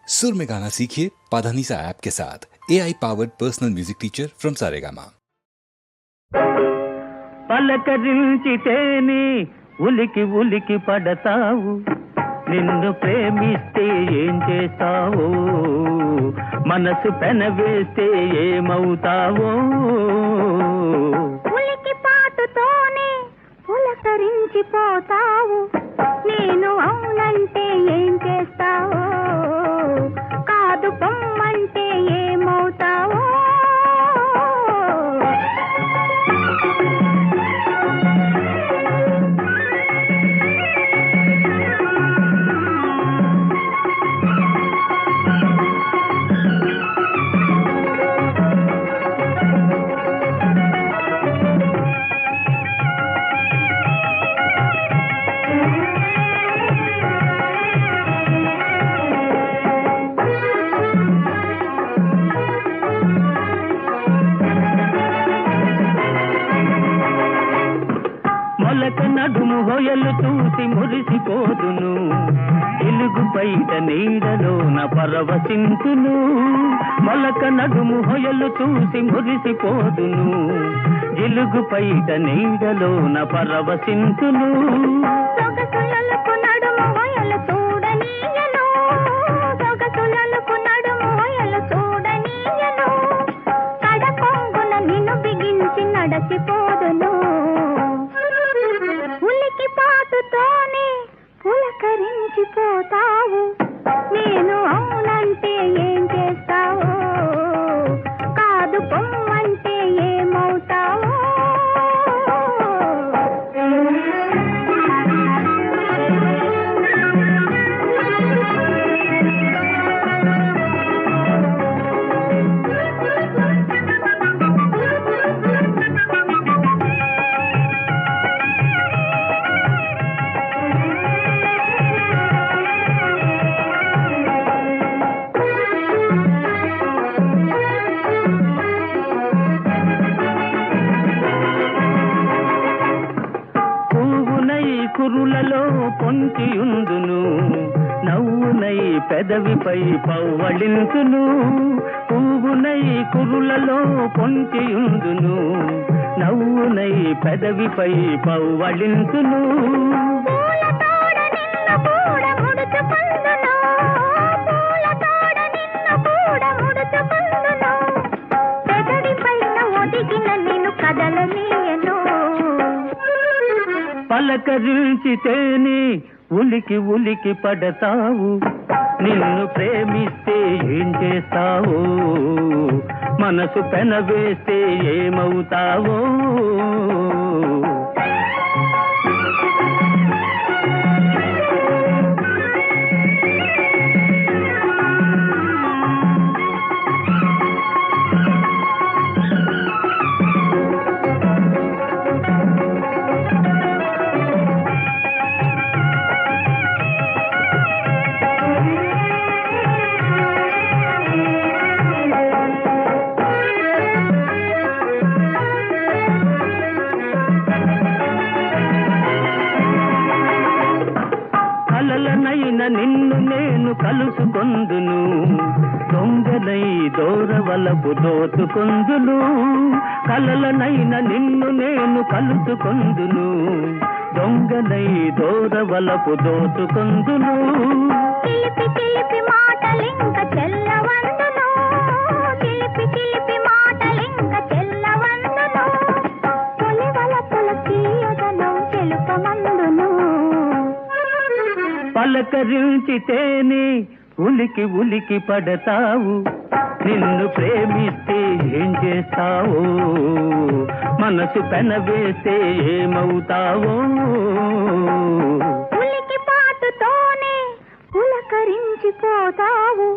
सुर में गाना सीखिए पाधानीसा ऐप के साथ AI powered personal music teacher from Saregama. పలకరించితేనే ఉలికి ఉలికి పడతావు, నిన్ను ప్రేమిస్తే ఏం చేస్తావో, మనసు పెనవేస్తే ఏమవుతావో. ఉలికి పాటుతోనే పులకరించిపోతావు, నేను అవునంటే ఏం చేస్తావో, కాదు పొమ్మంటే ఏమవుతావో. మొలక నడుము హొయలు చూసి మురిసిపోదును, ఎలుగు బయట నీడలోన పరవశించును. మొలక నడుము హొయలు చూసి మురిసిపోదును, ఎలుగు బయట నీడలోన పరవశించును. సొగసులకు నడుము హొయలు చూడనీయను, సొగసులకు నడుము హొయలు చూడనీయను, కడకొంగున నిన్ను బిగించి నడచిపోదును. ఉలికి పాటుతోనే పులకరించిపోతావు, నేను అవునంటే ఏం చేస్తావో, కాదు పొమ్మంటే ఏమవుతావో. కురులలో పొంచియుందును, నవ్వునై పెదవిపై పవ్వళించును. పువ్వునై కురులలో పొంచియుందును, నవ్వునై పెదవిపై పవ్వళించును. పలకరించితేనే ఉలికి ఉలికి పడతావు, నిన్ను ప్రేమిస్తే ఏం చేస్తావో, మనసు పెనవేస్తే ఏమవుతావో. కలలనైన నిన్ను నేను కలుసుకొందును, దొంగనై దూరవలపు దోచుకొందును. కలలనైన నిన్ను నేను కలుసుకొందును, దొంగనై దూరవలపు దోచుకొందును. చిలిపి చిలిపి మాటలింక చెల్లవందును, చిలిపి చిలిపి మాటలింక చెల్లవందును, తొలివలపుల తీయదనం తెలుపమందును. పలకరించితేనే ఉలికి ఉలికి పడతావు, నిన్ను ప్రేమిస్తే ఏం చేస్తావో, మనసు పెనవేస్తే ఏమవుతావో. ఉలికి పాటుతోనే పులకరించిపోతావు,